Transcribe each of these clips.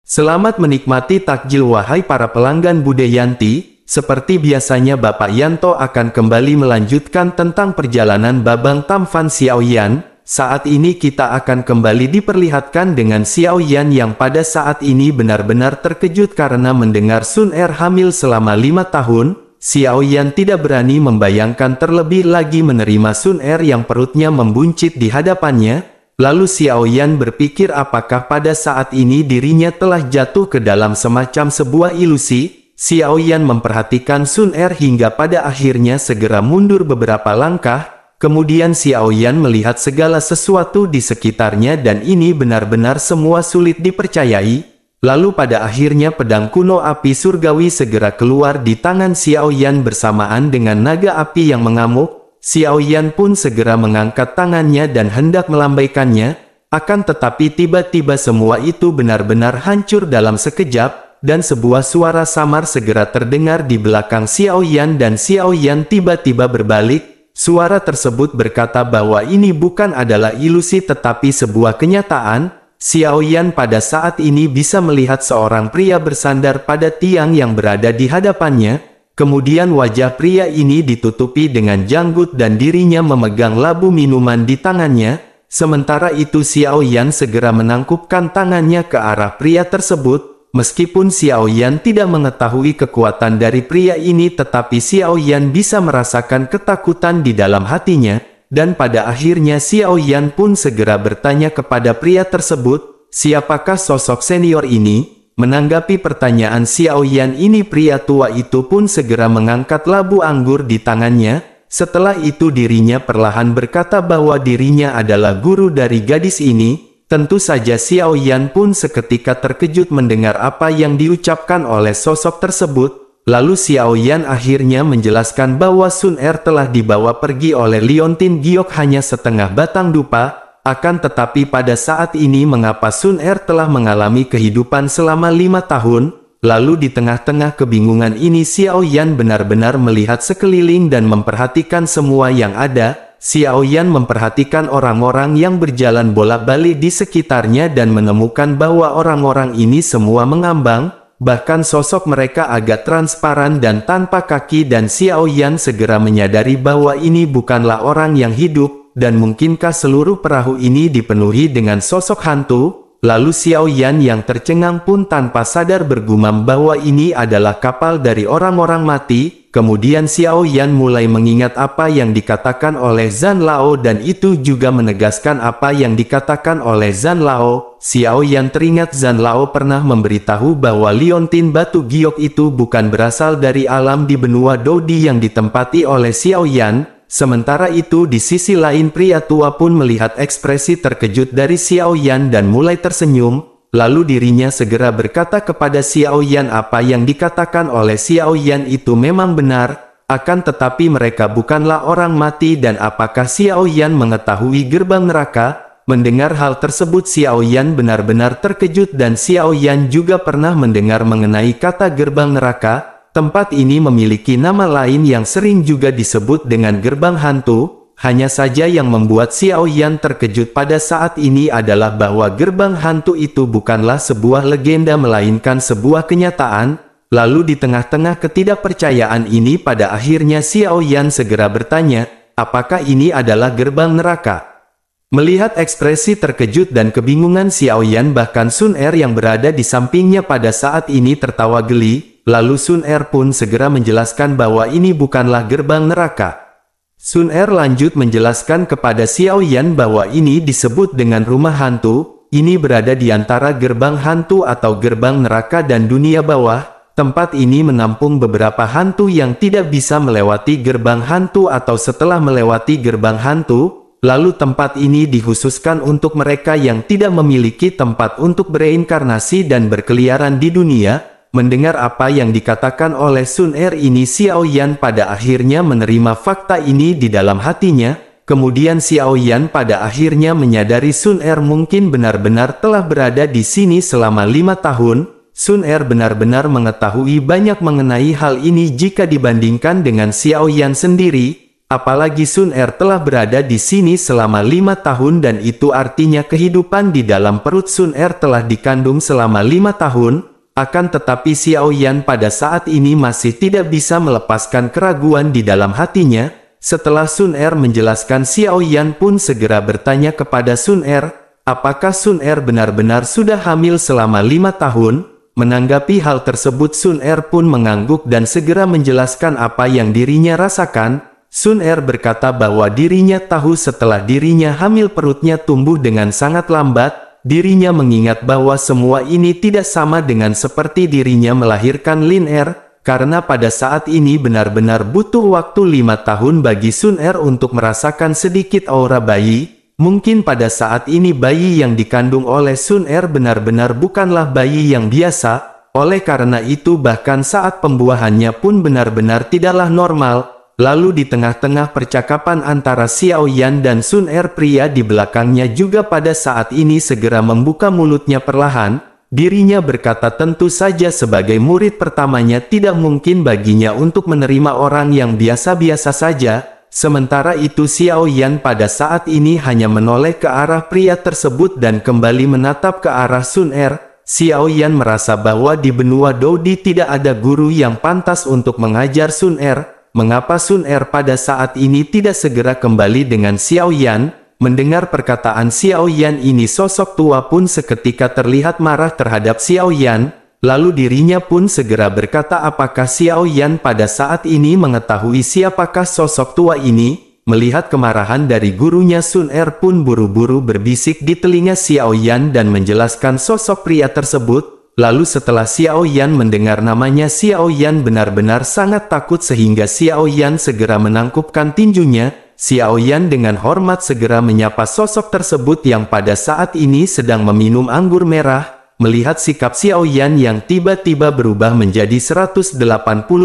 Selamat menikmati takjil wahai para pelanggan Budayanti. Seperti biasanya Bapak Yanto akan kembali melanjutkan tentang perjalanan Babang Tampan Xiaoyan. Saat ini kita akan kembali diperlihatkan dengan Xiaoyan yang pada saat ini benar-benar terkejut karena mendengar Sun Er hamil selama 5 tahun. Xiaoyan tidak berani membayangkan terlebih lagi menerima Sun Er yang perutnya membuncit di hadapannya. Lalu Xiaoyan berpikir apakah pada saat ini dirinya telah jatuh ke dalam semacam sebuah ilusi. Xiaoyan memperhatikan Sun Er hingga pada akhirnya segera mundur beberapa langkah. Kemudian Xiaoyan melihat segala sesuatu di sekitarnya dan ini benar-benar semua sulit dipercayai. Lalu pada akhirnya pedang kuno api surgawi segera keluar di tangan Xiaoyan bersamaan dengan naga api yang mengamuk. Xiaoyan pun segera mengangkat tangannya dan hendak melambaikannya, akan tetapi tiba-tiba semua itu benar-benar hancur dalam sekejap, dan sebuah suara samar segera terdengar di belakang Xiaoyan dan Xiaoyan tiba-tiba berbalik. Suara tersebut berkata bahwa ini bukan adalah ilusi tetapi sebuah kenyataan. Xiaoyan pada saat ini bisa melihat seorang pria bersandar pada tiang yang berada di hadapannya. Kemudian wajah pria ini ditutupi dengan janggut dan dirinya memegang labu minuman di tangannya. Sementara itu Xiaoyan segera menangkupkan tangannya ke arah pria tersebut. Meskipun Xiaoyan tidak mengetahui kekuatan dari pria ini tetapi Xiaoyan bisa merasakan ketakutan di dalam hatinya. Dan pada akhirnya Xiaoyan pun segera bertanya kepada pria tersebut, siapakah sosok senior ini? Menanggapi pertanyaan Xiaoyan ini pria tua itu pun segera mengangkat labu anggur di tangannya. Setelah itu dirinya perlahan berkata bahwa dirinya adalah guru dari gadis ini. Tentu saja Xiaoyan pun seketika terkejut mendengar apa yang diucapkan oleh sosok tersebut. Lalu Xiaoyan akhirnya menjelaskan bahwa Sun Er telah dibawa pergi oleh Liontin Giok hanya setengah batang dupa. Akan tetapi pada saat ini mengapa Sun Er telah mengalami kehidupan selama 5 tahun, lalu di tengah-tengah kebingungan ini Xiaoyan benar-benar melihat sekeliling dan memperhatikan semua yang ada. Xiaoyan memperhatikan orang-orang yang berjalan bolak-balik di sekitarnya dan menemukan bahwa orang-orang ini semua mengambang, bahkan sosok mereka agak transparan dan tanpa kaki dan Xiaoyan segera menyadari bahwa ini bukanlah orang yang hidup. Dan mungkinkah seluruh perahu ini dipenuhi dengan sosok hantu? Lalu Xiaoyan yang tercengang pun tanpa sadar bergumam bahwa ini adalah kapal dari orang-orang mati. Kemudian Xiaoyan mulai mengingat apa yang dikatakan oleh Zhan Lao dan itu juga menegaskan apa yang dikatakan oleh Zhan Lao. Xiaoyan teringat Zhan Lao pernah memberitahu bahwa Liontin Batu Giok itu bukan berasal dari alam di benua Dodi yang ditempati oleh Xiaoyan. Sementara itu di sisi lain pria tua pun melihat ekspresi terkejut dari Xiaoyan dan mulai tersenyum. Lalu dirinya segera berkata kepada Xiaoyan apa yang dikatakan oleh Xiaoyan itu memang benar. Akan tetapi mereka bukanlah orang mati dan apakah Xiaoyan mengetahui gerbang neraka? Mendengar hal tersebut Xiaoyan benar-benar terkejut dan Xiaoyan juga pernah mendengar mengenai kata gerbang neraka. Tempat ini memiliki nama lain yang sering juga disebut dengan gerbang hantu. Hanya saja yang membuat Xiaoyan terkejut pada saat ini adalah bahwa gerbang hantu itu bukanlah sebuah legenda melainkan sebuah kenyataan. Lalu di tengah-tengah ketidakpercayaan ini pada akhirnya Xiaoyan segera bertanya, apakah ini adalah gerbang neraka? Melihat ekspresi terkejut dan kebingungan Xiaoyan bahkan Sun Er yang berada di sampingnya pada saat ini tertawa geli. Lalu Sun Er pun segera menjelaskan bahwa ini bukanlah gerbang neraka. Sun Er lanjut menjelaskan kepada Xiaoyan bahwa ini disebut dengan rumah hantu. Ini berada di antara gerbang hantu atau gerbang neraka dan dunia bawah. Tempat ini menampung beberapa hantu yang tidak bisa melewati gerbang hantu atau setelah melewati gerbang hantu. Lalu tempat ini dikhususkan untuk mereka yang tidak memiliki tempat untuk bereinkarnasi dan berkeliaran di dunia. Mendengar apa yang dikatakan oleh Sun Er ini Xiaoyan pada akhirnya menerima fakta ini di dalam hatinya. Kemudian Xiaoyan pada akhirnya menyadari Sun Er mungkin benar-benar telah berada di sini selama 5 tahun. Sun Er benar-benar mengetahui banyak mengenai hal ini jika dibandingkan dengan Xiaoyan sendiri. apalagi Sun Er telah berada di sini selama 5 tahun dan itu artinya kehidupan di dalam perut Sun Er telah dikandung selama 5 tahun, akan tetapi Xiao Yan pada saat ini masih tidak bisa melepaskan keraguan di dalam hatinya. Setelah Sun Er menjelaskan, Xiao Yan pun segera bertanya kepada Sun Er, apakah Sun Er benar-benar sudah hamil selama 5 tahun? Menanggapi hal tersebut, Sun Er pun mengangguk dan segera menjelaskan apa yang dirinya rasakan. Sun Er berkata bahwa dirinya tahu setelah dirinya hamil perutnya tumbuh dengan sangat lambat. Dirinya mengingat bahwa semua ini tidak sama dengan seperti dirinya melahirkan Lin Er, karena pada saat ini benar-benar butuh waktu 5 tahun bagi Sun Er untuk merasakan sedikit aura bayi. Mungkin pada saat ini bayi yang dikandung oleh Sun Er benar-benar bukanlah bayi yang biasa, oleh karena itu bahkan saat pembuahannya pun benar-benar tidaklah normal. Lalu di tengah-tengah percakapan antara Xiao Yan dan Sun Er, pria di belakangnya juga pada saat ini segera membuka mulutnya perlahan. Dirinya berkata tentu saja sebagai murid pertamanya tidak mungkin baginya untuk menerima orang yang biasa-biasa saja. Sementara itu Xiao Yan pada saat ini hanya menoleh ke arah pria tersebut dan kembali menatap ke arah Sun Er. Xiao Yan merasa bahwa di benua Dodi tidak ada guru yang pantas untuk mengajar Sun Er. Mengapa Sun Er pada saat ini tidak segera kembali dengan Xiao Yan? Mendengar perkataan Xiao Yan ini, sosok tua pun seketika terlihat marah terhadap Xiao Yan. Lalu dirinya pun segera berkata, apakah Xiao Yan pada saat ini mengetahui siapakah sosok tua ini? Melihat kemarahan dari gurunya, Sun Er pun buru-buru berbisik di telinga Xiao Yan dan menjelaskan sosok pria tersebut. Lalu setelah Xiao Yan mendengar namanya, Xiao Yan benar-benar sangat takut sehingga Xiao Yan segera menangkupkan tinjunya. Xiao Yan dengan hormat segera menyapa sosok tersebut yang pada saat ini sedang meminum anggur merah. Melihat sikap Xiao Yan yang tiba-tiba berubah menjadi 180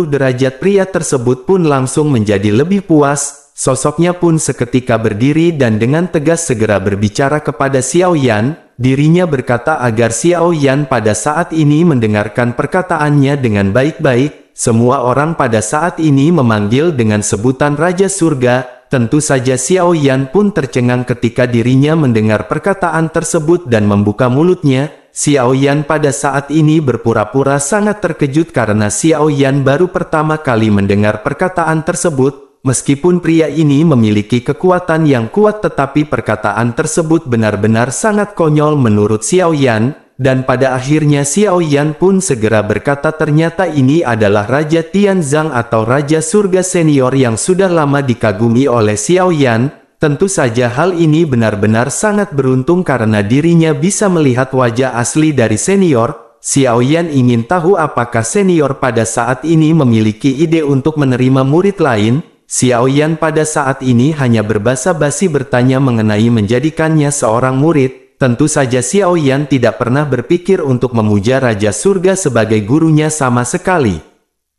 derajat, pria tersebut pun langsung menjadi lebih puas. Sosoknya pun seketika berdiri dan dengan tegas segera berbicara kepada Xiao Yan. Dirinya berkata agar Xiao Yan pada saat ini mendengarkan perkataannya dengan baik-baik. Semua orang pada saat ini memanggil dengan sebutan Raja Surga. Tentu saja Xiao Yan pun tercengang ketika dirinya mendengar perkataan tersebut dan membuka mulutnya. Xiao Yan pada saat ini berpura-pura sangat terkejut karena Xiao Yan baru pertama kali mendengar perkataan tersebut. Meskipun pria ini memiliki kekuatan yang kuat, tetapi perkataan tersebut benar-benar sangat konyol menurut Xiao Yan. Dan pada akhirnya Xiao Yan pun segera berkata, ternyata ini adalah Raja Tianzang atau Raja Surga Senior yang sudah lama dikagumi oleh Xiao Yan. Tentu saja hal ini benar-benar sangat beruntung karena dirinya bisa melihat wajah asli dari senior. Xiao Yan ingin tahu apakah senior pada saat ini memiliki ide untuk menerima murid lain. Xiao Yan pada saat ini hanya berbasa-basi bertanya mengenai menjadikannya seorang murid. Tentu saja Xiao Yan tidak pernah berpikir untuk memuja Raja Surga sebagai gurunya sama sekali.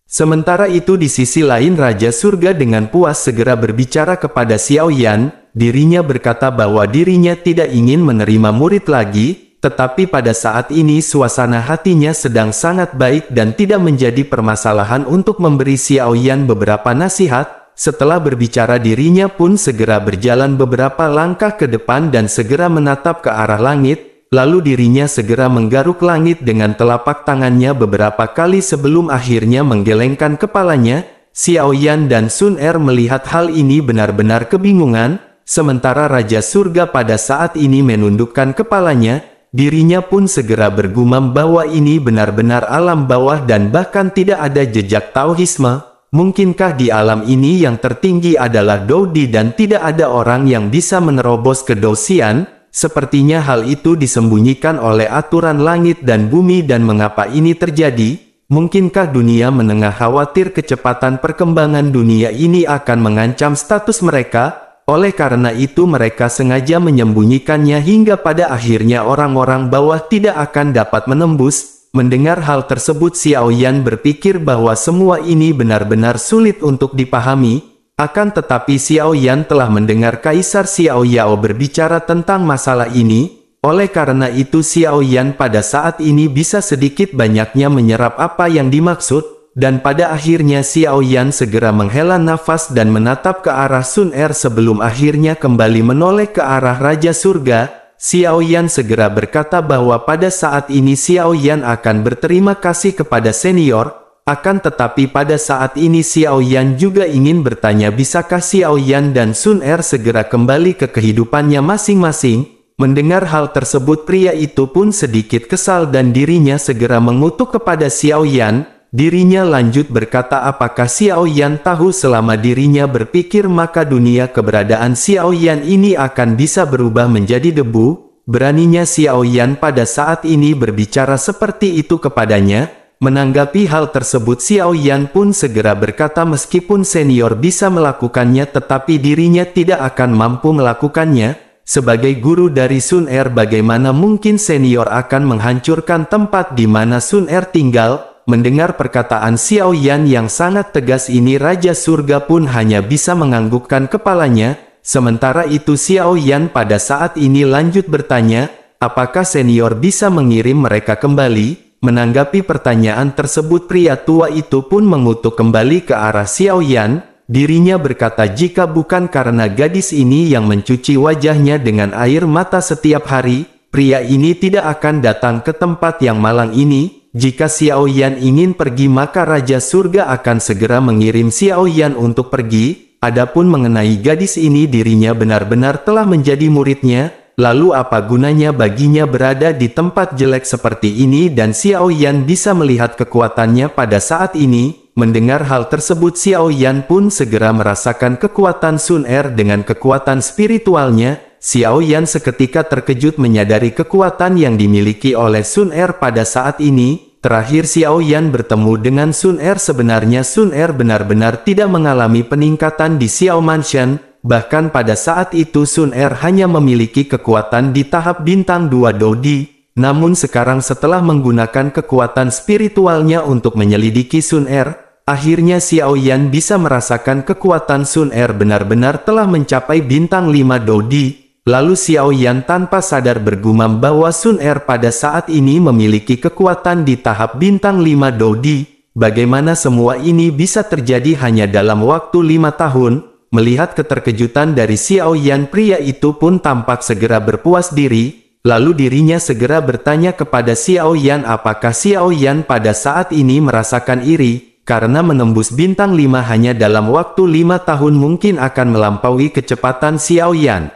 Sementara itu di sisi lain, Raja Surga dengan puas segera berbicara kepada Xiao Yan. Dirinya berkata bahwa dirinya tidak ingin menerima murid lagi, tetapi pada saat ini suasana hatinya sedang sangat baik dan tidak menjadi permasalahan untuk memberi Xiao Yan beberapa nasihat. Setelah berbicara, dirinya pun segera berjalan beberapa langkah ke depan dan segera menatap ke arah langit. Lalu dirinya segera menggaruk langit dengan telapak tangannya beberapa kali sebelum akhirnya menggelengkan kepalanya. Xiao Yan dan Sun Er melihat hal ini benar-benar kebingungan. Sementara Raja Surga pada saat ini menundukkan kepalanya. Dirinya pun segera bergumam bahwa ini benar-benar alam bawah dan bahkan tidak ada jejak Taoisme. Mungkinkah di alam ini yang tertinggi adalah Dodi dan tidak ada orang yang bisa menerobos ke Dosian? Sepertinya hal itu disembunyikan oleh aturan langit dan bumi. Dan mengapa ini terjadi? Mungkinkah dunia menengah khawatir kecepatan perkembangan dunia ini akan mengancam status mereka? Oleh karena itu mereka sengaja menyembunyikannya hingga pada akhirnya orang-orang bawah tidak akan dapat menembus. Mendengar hal tersebut, Xiao Yan berpikir bahwa semua ini benar-benar sulit untuk dipahami. Akan tetapi Xiao Yan telah mendengar Kaisar Xiao Yao berbicara tentang masalah ini. Oleh karena itu Xiao Yan pada saat ini bisa sedikit banyaknya menyerap apa yang dimaksud. dan pada akhirnya Xiao Yan segera menghela nafas dan menatap ke arah Sun Er sebelum akhirnya kembali menoleh ke arah Raja Surga. Xiao Yan segera berkata bahwa pada saat ini Xiao Yan akan berterima kasih kepada senior, akan tetapi pada saat ini Xiao Yan juga ingin bertanya bisakah Xiao Yan dan Sun Er segera kembali ke kehidupannya masing-masing. Mendengar hal tersebut pria itu pun sedikit kesal dan dirinya segera mengutuk kepada Xiao Yan. Dirinya lanjut berkata apakah Xiao Yan tahu selama dirinya berpikir maka dunia keberadaan Xiao Yan ini akan bisa berubah menjadi debu. Beraninya Xiao Yan pada saat ini berbicara seperti itu kepadanya. Menanggapi hal tersebut Xiao Yan pun segera berkata meskipun senior bisa melakukannya tetapi dirinya tidak akan mampu melakukannya. Sebagai guru dari Sun Er bagaimana mungkin senior akan menghancurkan tempat di mana Sun Er tinggal. Mendengar perkataan Xiao Yan yang sangat tegas ini Raja Surga pun hanya bisa menganggukkan kepalanya. Sementara itu Xiao Yan pada saat ini lanjut bertanya, apakah senior bisa mengirim mereka kembali? Menanggapi pertanyaan tersebut pria tua itu pun mengutuk kembali ke arah Xiao Yan. Dirinya berkata jika bukan karena gadis ini yang mencuci wajahnya dengan air mata setiap hari, pria ini tidak akan datang ke tempat yang malang ini. Jika Xiao Yan ingin pergi maka Raja Surga akan segera mengirim Xiao Yan untuk pergi. Adapun mengenai gadis ini dirinya benar-benar telah menjadi muridnya. Lalu apa gunanya baginya berada di tempat jelek seperti ini dan Xiao Yan bisa melihat kekuatannya pada saat ini. Mendengar hal tersebut Xiao Yan pun segera merasakan kekuatan Sun Er dengan kekuatan spiritualnya. Xiao Yan seketika terkejut menyadari kekuatan yang dimiliki oleh Sun Er pada saat ini. Terakhir Xiao Yan bertemu dengan Sun Er sebenarnya Sun Er benar-benar tidak mengalami peningkatan di Xiao Mansion. Bahkan pada saat itu Sun Er hanya memiliki kekuatan di tahap bintang 2 Dodi. Namun sekarang setelah menggunakan kekuatan spiritualnya untuk menyelidiki Sun Er, akhirnya Xiao Yan bisa merasakan kekuatan Sun Er benar-benar telah mencapai bintang 5 Dodi. Lalu Xiao Yan tanpa sadar bergumam bahwa Sun Er pada saat ini memiliki kekuatan di tahap bintang 5 Dodi. Bagaimana semua ini bisa terjadi hanya dalam waktu 5 tahun? Melihat keterkejutan dari Xiao Yan pria itu pun tampak segera berpuas diri. Lalu dirinya segera bertanya kepada Xiao Yan apakah Xiao Yan pada saat ini merasakan iri. Karena menembus bintang 5 hanya dalam waktu 5 tahun mungkin akan melampaui kecepatan Xiao Yan.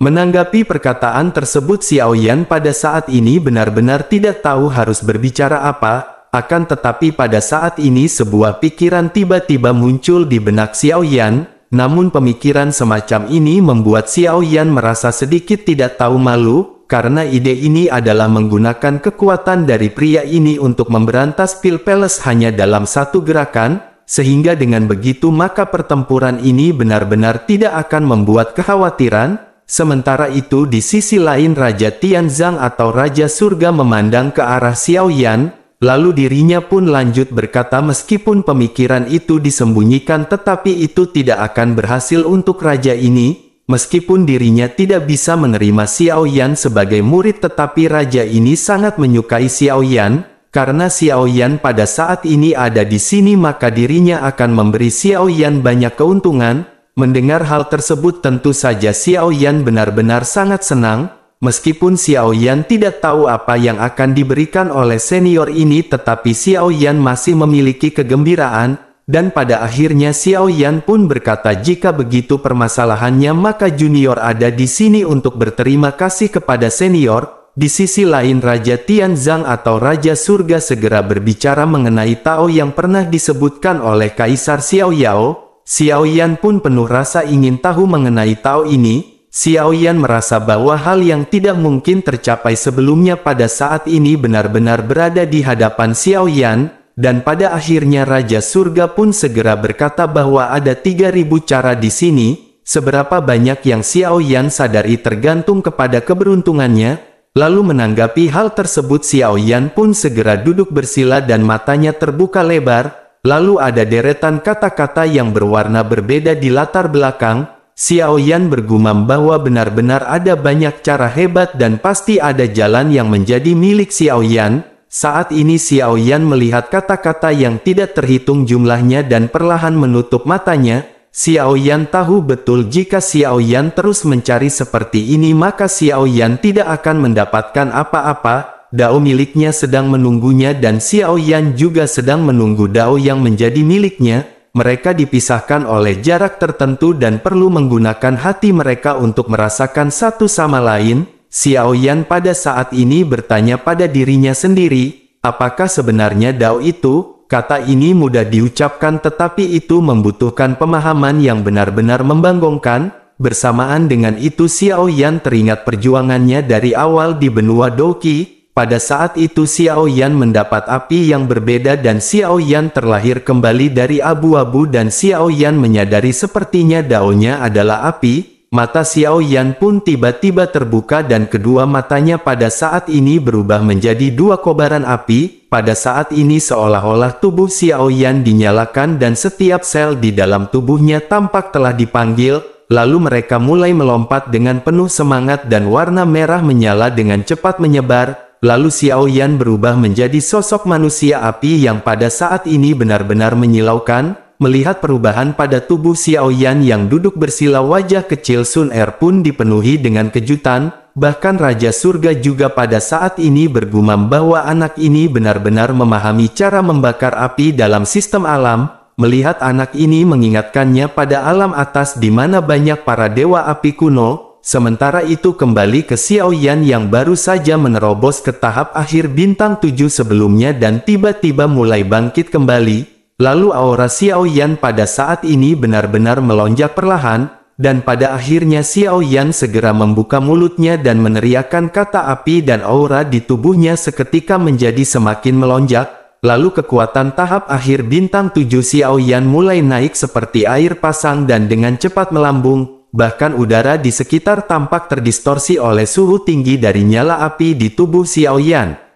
Menanggapi perkataan tersebut Xiao Yan pada saat ini benar-benar tidak tahu harus berbicara apa, akan tetapi pada saat ini sebuah pikiran tiba-tiba muncul di benak Xiao Yan, namun pemikiran semacam ini membuat Xiao Yan merasa sedikit tidak tahu malu, karena ide ini adalah menggunakan kekuatan dari pria ini untuk memberantas Pil Palace hanya dalam satu gerakan, sehingga dengan begitu maka pertempuran ini benar-benar tidak akan membuat kekhawatiran. Sementara itu di sisi lain Raja Tianzang atau Raja Surga memandang ke arah Xiao Yan, lalu dirinya pun lanjut berkata meskipun pemikiran itu disembunyikan tetapi itu tidak akan berhasil untuk raja ini, meskipun dirinya tidak bisa menerima Xiao Yan sebagai murid tetapi raja ini sangat menyukai Xiao Yan, karena Xiao Yan pada saat ini ada di sini maka dirinya akan memberi Xiao Yan banyak keuntungan. Mendengar hal tersebut tentu saja Xiao Yan benar-benar sangat senang, meskipun Xiao Yan tidak tahu apa yang akan diberikan oleh senior ini tetapi Xiao Yan masih memiliki kegembiraan, dan pada akhirnya Xiao Yan pun berkata jika begitu permasalahannya maka junior ada di sini untuk berterima kasih kepada senior. Di sisi lain Raja Tianzang atau Raja Surga segera berbicara mengenai Tao yang pernah disebutkan oleh Kaisar Xiao Yao. Xiao Yan pun penuh rasa ingin tahu mengenai Tao ini. Xiao Yan merasa bahwa hal yang tidak mungkin tercapai sebelumnya pada saat ini benar-benar berada di hadapan Xiao Yan, dan pada akhirnya Raja Surga pun segera berkata bahwa ada 3000 cara di sini. Seberapa banyak yang Xiao Yan sadari tergantung kepada keberuntungannya. Lalu menanggapi hal tersebut Xiao Yan pun segera duduk bersila dan matanya terbuka lebar. Lalu ada deretan kata-kata yang berwarna berbeda di latar belakang. Xiao Yan bergumam bahwa benar-benar ada banyak cara hebat dan pasti ada jalan yang menjadi milik Xiao Yan. Saat ini Xiao Yan melihat kata-kata yang tidak terhitung jumlahnya dan perlahan menutup matanya. Xiao Yan tahu betul jika Xiao Yan terus mencari seperti ini maka Xiao Yan tidak akan mendapatkan apa-apa. Dao miliknya sedang menunggunya dan Xiao Yan juga sedang menunggu dao yang menjadi miliknya. Mereka dipisahkan oleh jarak tertentu dan perlu menggunakan hati mereka untuk merasakan satu sama lain. Xiao Yan pada saat ini bertanya pada dirinya sendiri, apakah sebenarnya dao itu? Kata ini mudah diucapkan tetapi itu membutuhkan pemahaman yang benar-benar membanggongkan. Bersamaan dengan itu Xiao Yan teringat perjuangannya dari awal di benua Douqi. Pada saat itu Xiao Yan mendapat api yang berbeda dan Xiao Yan terlahir kembali dari abu-abu dan Xiao Yan menyadari sepertinya daonya adalah api. Mata Xiao Yan pun tiba-tiba terbuka dan kedua matanya pada saat ini berubah menjadi dua kobaran api. Pada saat ini seolah-olah tubuh Xiao Yan dinyalakan dan setiap sel di dalam tubuhnya tampak telah dipanggil. Lalu mereka mulai melompat dengan penuh semangat dan warna merah menyala dengan cepat menyebar. Lalu Xiao Yan berubah menjadi sosok manusia api yang pada saat ini benar-benar menyilaukan. Melihat perubahan pada tubuh Xiao Yan yang duduk bersila wajah kecil Sun Er pun dipenuhi dengan kejutan. Bahkan Raja Surga juga pada saat ini bergumam bahwa anak ini benar-benar memahami cara membakar api dalam sistem alam. Melihat anak ini mengingatkannya pada alam atas di mana banyak para dewa api kuno. Sementara itu kembali ke Xiao Yan yang baru saja menerobos ke tahap akhir bintang 7 sebelumnya dan tiba-tiba mulai bangkit kembali. Lalu aura Xiao Yan pada saat ini benar-benar melonjak perlahan, dan pada akhirnya Xiao Yan segera membuka mulutnya dan meneriakkan kata api dan aura di tubuhnya seketika menjadi semakin melonjak. Lalu kekuatan tahap akhir bintang 7 Xiao Yan mulai naik seperti air pasang dan dengan cepat melambung. Bahkan udara di sekitar tampak terdistorsi oleh suhu tinggi dari nyala api di tubuh Xiao Yan.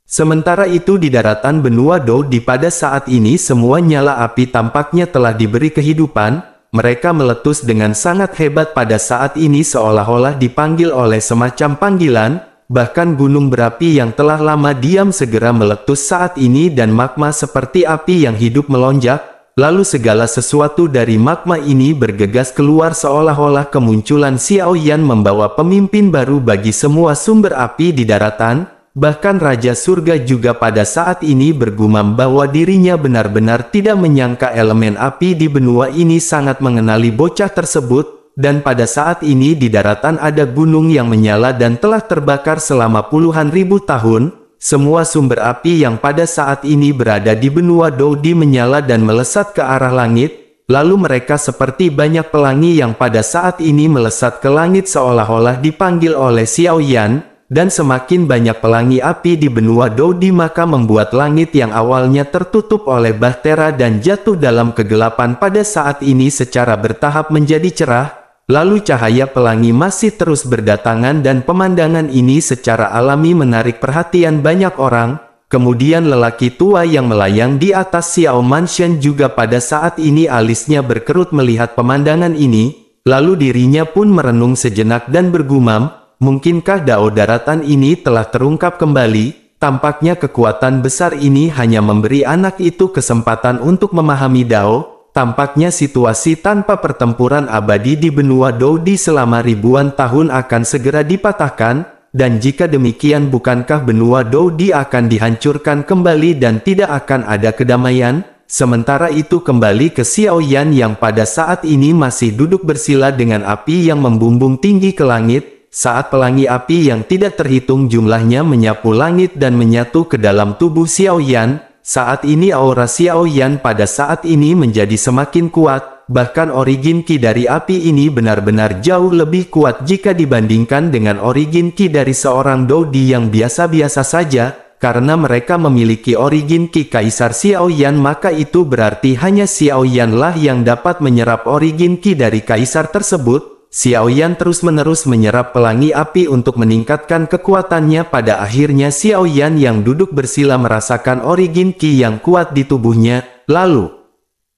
Sementara itu di daratan benua Douqi pada saat ini semua nyala api tampaknya telah diberi kehidupan. Mereka meletus dengan sangat hebat pada saat ini seolah-olah dipanggil oleh semacam panggilan. Bahkan gunung berapi yang telah lama diam segera meletus saat ini dan magma seperti api yang hidup melonjak. Lalu segala sesuatu dari magma ini bergegas keluar seolah-olah kemunculan Xiao Yan membawa pemimpin baru bagi semua sumber api di daratan. Bahkan Raja Surga juga pada saat ini bergumam bahwa dirinya benar-benar tidak menyangka elemen api di benua ini sangat mengenali bocah tersebut. Dan pada saat ini di daratan ada gunung yang menyala dan telah terbakar selama puluhan ribu tahun. Semua sumber api yang pada saat ini berada di benua Douqi menyala dan melesat ke arah langit. Lalu mereka seperti banyak pelangi yang pada saat ini melesat ke langit seolah-olah dipanggil oleh Xiao Yan. Dan semakin banyak pelangi api di benua Douqi maka membuat langit yang awalnya tertutup oleh bahtera dan jatuh dalam kegelapan pada saat ini secara bertahap menjadi cerah. Lalu cahaya pelangi masih terus berdatangan dan pemandangan ini secara alami menarik perhatian banyak orang. Kemudian lelaki tua yang melayang di atas Xiao Mansion juga pada saat ini alisnya berkerut melihat pemandangan ini. Lalu dirinya pun merenung sejenak dan bergumam, mungkinkah dao daratan ini telah terungkap kembali? Tampaknya kekuatan besar ini hanya memberi anak itu kesempatan untuk memahami dao. Tampaknya situasi tanpa pertempuran abadi di benua Douqi selama ribuan tahun akan segera dipatahkan, dan jika demikian bukankah benua Douqi akan dihancurkan kembali dan tidak akan ada kedamaian? Sementara itu kembali ke Xiao Yan yang pada saat ini masih duduk bersila dengan api yang membumbung tinggi ke langit, saat pelangi api yang tidak terhitung jumlahnya menyapu langit dan menyatu ke dalam tubuh Xiao Yan. Saat ini aura Xiao Yan pada saat ini menjadi semakin kuat, bahkan origin Qi dari api ini benar-benar jauh lebih kuat jika dibandingkan dengan origin Qi dari seorang Douqi yang biasa-biasa saja. Karena mereka memiliki origin Qi Kaisar Xiao Yan maka itu berarti hanya Xiao Yan lah yang dapat menyerap origin Qi dari Kaisar tersebut. Xiao Yan terus-menerus menyerap pelangi api untuk meningkatkan kekuatannya. Pada akhirnya Xiao Yan yang duduk bersila merasakan origin Qi yang kuat di tubuhnya. Lalu,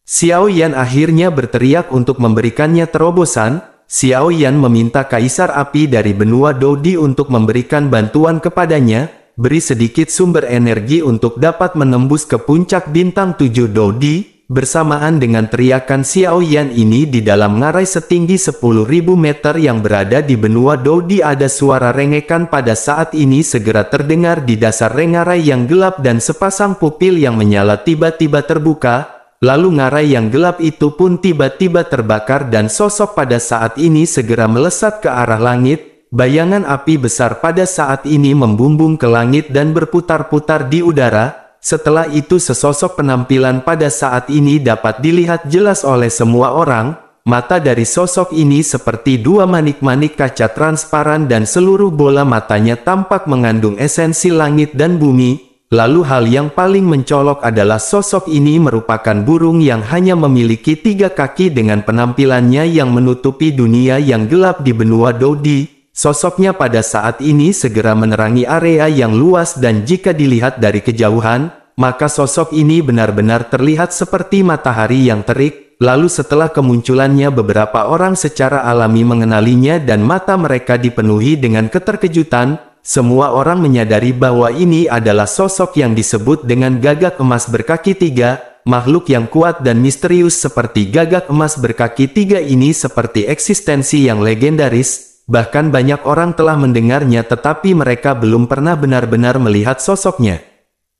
Xiao Yan akhirnya berteriak untuk memberikannya terobosan. Xiao Yan meminta Kaisar Api dari benua Douqi untuk memberikan bantuan kepadanya. beri sedikit sumber energi untuk dapat menembus ke puncak bintang 7 Dodi. Bersamaan dengan teriakan Xiao Yan ini di dalam ngarai setinggi 10.000 meter yang berada di benua Dodi, ada suara rengekan pada saat ini segera terdengar di dasar ngarai yang gelap, dan sepasang pupil yang menyala tiba-tiba terbuka. Lalu ngarai yang gelap itu pun tiba-tiba terbakar dan sosok pada saat ini segera melesat ke arah langit. Bayangan api besar pada saat ini membumbung ke langit dan berputar-putar di udara. Setelah itu sesosok penampilan pada saat ini dapat dilihat jelas oleh semua orang. Mata dari sosok ini seperti dua manik-manik kaca transparan dan seluruh bola matanya tampak mengandung esensi langit dan bumi. Lalu hal yang paling mencolok adalah sosok ini merupakan burung yang hanya memiliki 3 kaki dengan penampilannya yang menutupi dunia yang gelap di benua Dodi. Sosoknya pada saat ini segera menerangi area yang luas, dan jika dilihat dari kejauhan, maka sosok ini benar-benar terlihat seperti matahari yang terik. Lalu setelah kemunculannya, beberapa orang secara alami mengenalinya dan mata mereka dipenuhi dengan keterkejutan. Semua orang menyadari bahwa ini adalah sosok yang disebut dengan gagak emas berkaki 3. Makhluk yang kuat dan misterius seperti gagak emas berkaki 3 ini seperti eksistensi yang legendaris. Bahkan banyak orang telah mendengarnya tetapi mereka belum pernah benar-benar melihat sosoknya.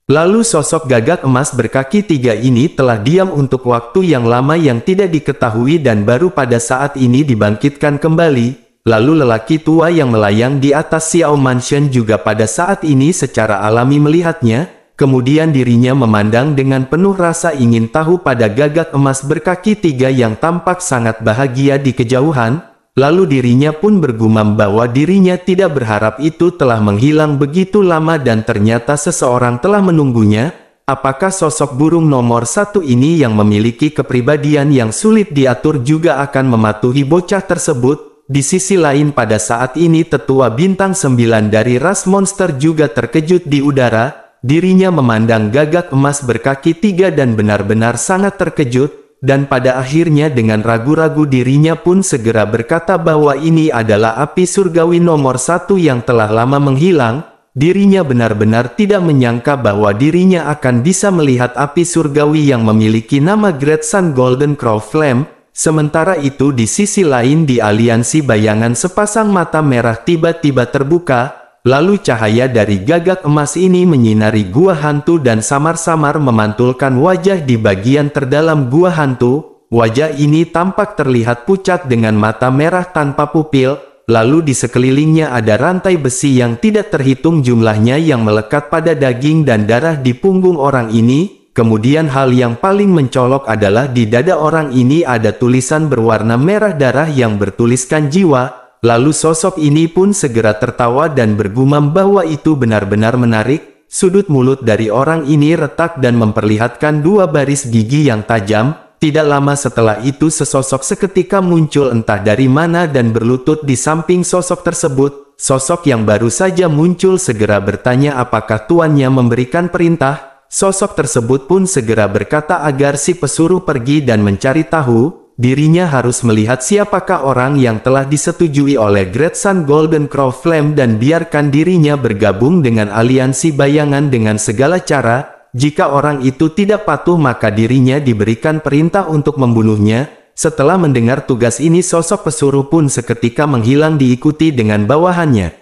Lalu sosok gagak emas berkaki 3 ini telah diam untuk waktu yang lama yang tidak diketahui dan baru pada saat ini dibangkitkan kembali. Lalu lelaki tua yang melayang di atas Xiao Mansion juga pada saat ini secara alami melihatnya. Kemudian dirinya memandang dengan penuh rasa ingin tahu pada gagak emas berkaki 3 yang tampak sangat bahagia di kejauhan. Lalu dirinya pun bergumam bahwa dirinya tidak berharap itu telah menghilang begitu lama dan ternyata seseorang telah menunggunya. Apakah sosok burung nomor 1 ini yang memiliki kepribadian yang sulit diatur juga akan mematuhi bocah tersebut? Di sisi lain pada saat ini tetua bintang 9 dari ras monster juga terkejut di udara. Dirinya memandang gagak emas berkaki 3 dan benar-benar sangat terkejut. Dan pada akhirnya dengan ragu-ragu dirinya pun segera berkata bahwa ini adalah api surgawi nomor 1 yang telah lama menghilang. Dirinya benar-benar tidak menyangka bahwa dirinya akan bisa melihat api surgawi yang memiliki nama Great Sun Golden Crow Flame. Sementara itu di sisi lain di aliansi bayangan sepasang mata merah tiba-tiba terbuka. Lalu cahaya dari gagak emas ini menyinari gua hantu dan samar-samar memantulkan wajah di bagian terdalam gua hantu. Wajah ini tampak terlihat pucat dengan mata merah tanpa pupil. Lalu di sekelilingnya ada rantai besi yang tidak terhitung jumlahnya yang melekat pada daging dan darah di punggung orang ini. Kemudian hal yang paling mencolok adalah di dada orang ini ada tulisan berwarna merah darah yang bertuliskan jiwa. Lalu sosok ini pun segera tertawa dan bergumam bahwa itu benar-benar menarik. Sudut mulut dari orang ini retak dan memperlihatkan 2 baris gigi yang tajam. Tidak lama setelah itu sesosok seketika muncul entah dari mana dan berlutut di samping sosok tersebut. Sosok yang baru saja muncul segera bertanya apakah tuannya memberikan perintah. Sosok tersebut pun segera berkata agar si pesuruh pergi dan mencari tahu. Dirinya harus melihat siapakah orang yang telah disetujui oleh Great Sun Golden Crow Flame dan biarkan dirinya bergabung dengan aliansi bayangan dengan segala cara. Jika orang itu tidak patuh maka dirinya diberikan perintah untuk membunuhnya. Setelah mendengar tugas ini sosok pesuruh pun seketika menghilang diikuti dengan bawahannya.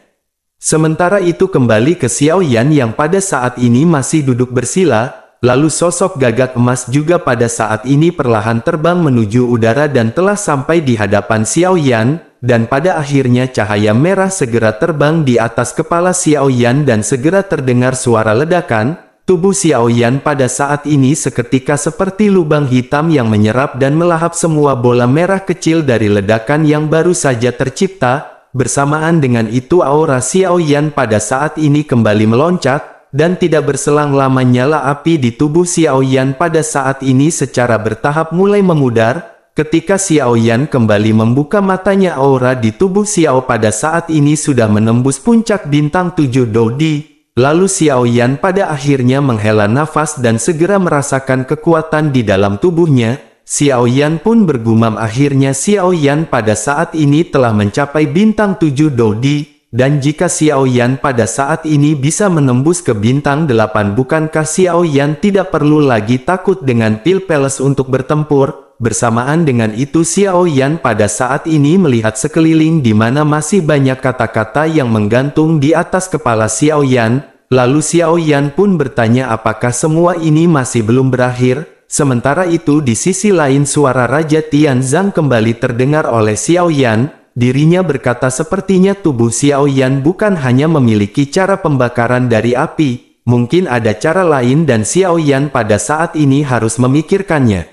Sementara itu kembali ke Xiao Yan yang pada saat ini masih duduk bersila. Lalu sosok gagak emas juga pada saat ini perlahan terbang menuju udara dan telah sampai di hadapan Xiao Yan. Dan pada akhirnya cahaya merah segera terbang di atas kepala Xiao Yan dan segera terdengar suara ledakan. Tubuh Xiao Yan pada saat ini seketika seperti lubang hitam yang menyerap dan melahap semua bola merah kecil dari ledakan yang baru saja tercipta. Bersamaan dengan itu aura Xiao Yan pada saat ini kembali meloncat. Dan tidak berselang lama nyala api di tubuh Xiao Yan pada saat ini secara bertahap mulai memudar. Ketika Xiao Yan kembali membuka matanya aura di tubuh Xiao pada saat ini sudah menembus puncak bintang 7 Dodi. Lalu Xiao Yan pada akhirnya menghela nafas dan segera merasakan kekuatan di dalam tubuhnya. Xiao Yan pun bergumam akhirnya Xiao Yan pada saat ini telah mencapai bintang 7 Dodi. dan jika Xiao Yan pada saat ini bisa menembus ke bintang 8, bukankah Xiao Yan tidak perlu lagi takut dengan Pil Palace untuk bertempur? Bersamaan dengan itu Xiao Yan pada saat ini melihat sekeliling di mana masih banyak kata-kata yang menggantung di atas kepala Xiao Yan. Lalu Xiao Yan pun bertanya apakah semua ini masih belum berakhir? Sementara itu di sisi lain suara Raja Tianzang kembali terdengar oleh Xiao Yan. Dirinya berkata sepertinya tubuh Xiao Yan bukan hanya memiliki cara pembakaran dari api, mungkin ada cara lain dan Xiao Yan pada saat ini harus memikirkannya.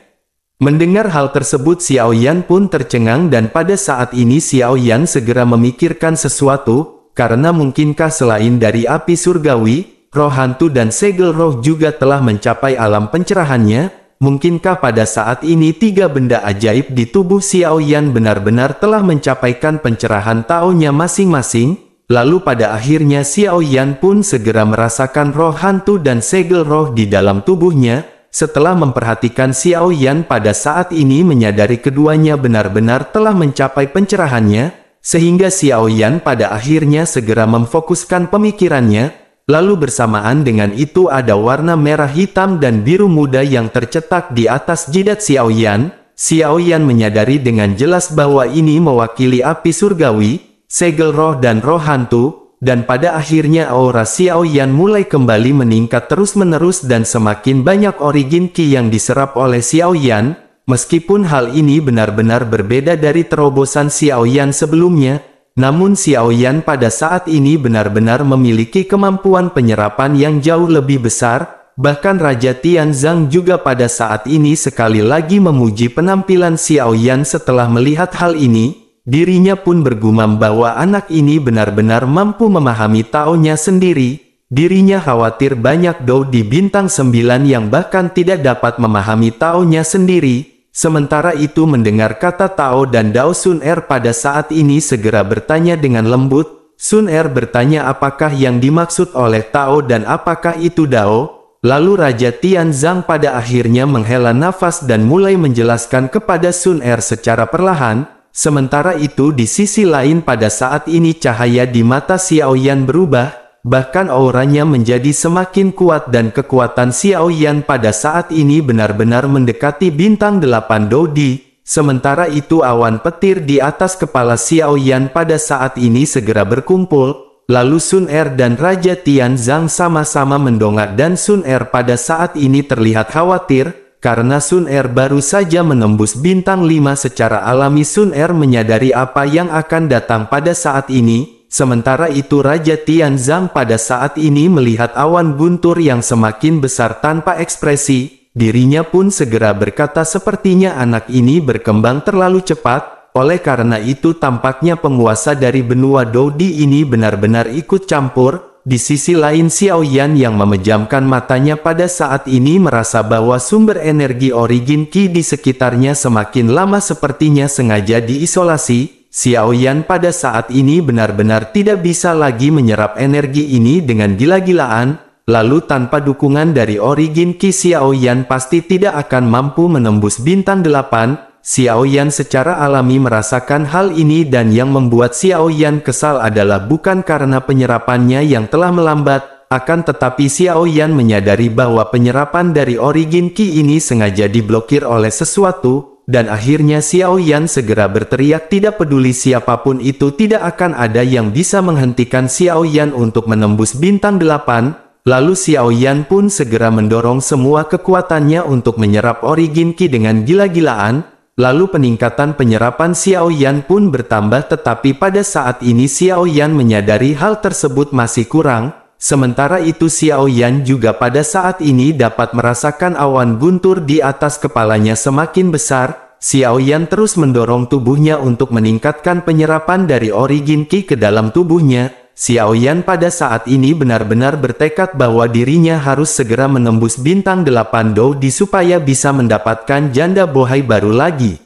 Mendengar hal tersebut Xiao Yan pun tercengang dan pada saat ini Xiao Yan segera memikirkan sesuatu, karena mungkinkah selain dari api surgawi, roh hantu dan segel roh juga telah mencapai alam pencerahannya? Mungkinkah pada saat ini 3 benda ajaib di tubuh Xiao Yan benar-benar telah mencapaikan pencerahan taonya masing-masing? Lalu pada akhirnya Xiao Yan pun segera merasakan roh hantu dan segel roh di dalam tubuhnya. Setelah memperhatikan Xiao Yan pada saat ini menyadari keduanya benar-benar telah mencapai pencerahannya, sehingga Xiao Yan pada akhirnya segera memfokuskan pemikirannya. Lalu bersamaan dengan itu ada warna merah hitam dan biru muda yang tercetak di atas jidat Xiao Yan. Xiao Yan menyadari dengan jelas bahwa ini mewakili api surgawi, segel roh dan roh hantu, dan pada akhirnya aura Xiao Yan mulai kembali meningkat terus-menerus dan semakin banyak origin Qi yang diserap oleh Xiao Yan. Meskipun hal ini benar-benar berbeda dari terobosan Xiao Yan sebelumnya, namun Xiao Yan pada saat ini benar-benar memiliki kemampuan penyerapan yang jauh lebih besar. Bahkan Raja Tianzang juga pada saat ini sekali lagi memuji penampilan Xiao Yan. Setelah melihat hal ini, dirinya pun bergumam bahwa anak ini benar-benar mampu memahami taonya sendiri. Dirinya khawatir banyak dou di bintang 9 yang bahkan tidak dapat memahami taonya sendiri. Sementara itu mendengar kata Tao dan Dao, Sun Er pada saat ini segera bertanya dengan lembut. Sun Er bertanya apakah yang dimaksud oleh Tao dan apakah itu Dao? Lalu Raja Tianzang pada akhirnya menghela nafas dan mulai menjelaskan kepada Sun Er secara perlahan. Sementara itu di sisi lain pada saat ini cahaya di mata Xiao Yan berubah. Bahkan auranya menjadi semakin kuat dan kekuatan Xiao Yan pada saat ini benar-benar mendekati bintang 8 Dodi. Sementara itu awan petir di atas kepala Xiao Yan pada saat ini segera berkumpul. Lalu Sun Er dan Raja Tianzang sama-sama mendongak dan Sun Er pada saat ini terlihat khawatir. Karena Sun Er baru saja menembus bintang 5 secara alami Sun Er menyadari apa yang akan datang pada saat ini. Sementara itu Raja Tianzang pada saat ini melihat awan guntur yang semakin besar tanpa ekspresi. Dirinya pun segera berkata sepertinya anak ini berkembang terlalu cepat. Oleh karena itu tampaknya penguasa dari benua Dodi ini benar-benar ikut campur. Di sisi lain Xiao Yan yang memejamkan matanya pada saat ini merasa bahwa sumber energi origin Qi di sekitarnya semakin lama sepertinya sengaja diisolasi. Xiao Yan pada saat ini benar-benar tidak bisa lagi menyerap energi ini dengan gila-gilaan, lalu tanpa dukungan dari origin Qi Xiao Yan pasti tidak akan mampu menembus bintang 8. Xiao Yan secara alami merasakan hal ini dan yang membuat Xiao Yan kesal adalah bukan karena penyerapannya yang telah melambat, akan tetapi Xiao Yan menyadari bahwa penyerapan dari origin Qi ini sengaja diblokir oleh sesuatu. Dan akhirnya Xiao Yan segera berteriak tidak peduli siapapun itu tidak akan ada yang bisa menghentikan Xiao Yan untuk menembus bintang 8. Lalu Xiao Yan pun segera mendorong semua kekuatannya untuk menyerap origin Qi dengan gila-gilaan. Lalu peningkatan penyerapan Xiao Yan pun bertambah tetapi pada saat ini Xiao Yan menyadari hal tersebut masih kurang. Sementara itu Xiao Yan juga pada saat ini dapat merasakan awan guntur di atas kepalanya semakin besar. Xiao Yan terus mendorong tubuhnya untuk meningkatkan penyerapan dari origin Qi ke dalam tubuhnya. Xiao Yan pada saat ini benar-benar bertekad bahwa dirinya harus segera menembus bintang 8 Dodi supaya bisa mendapatkan janda bohai baru lagi.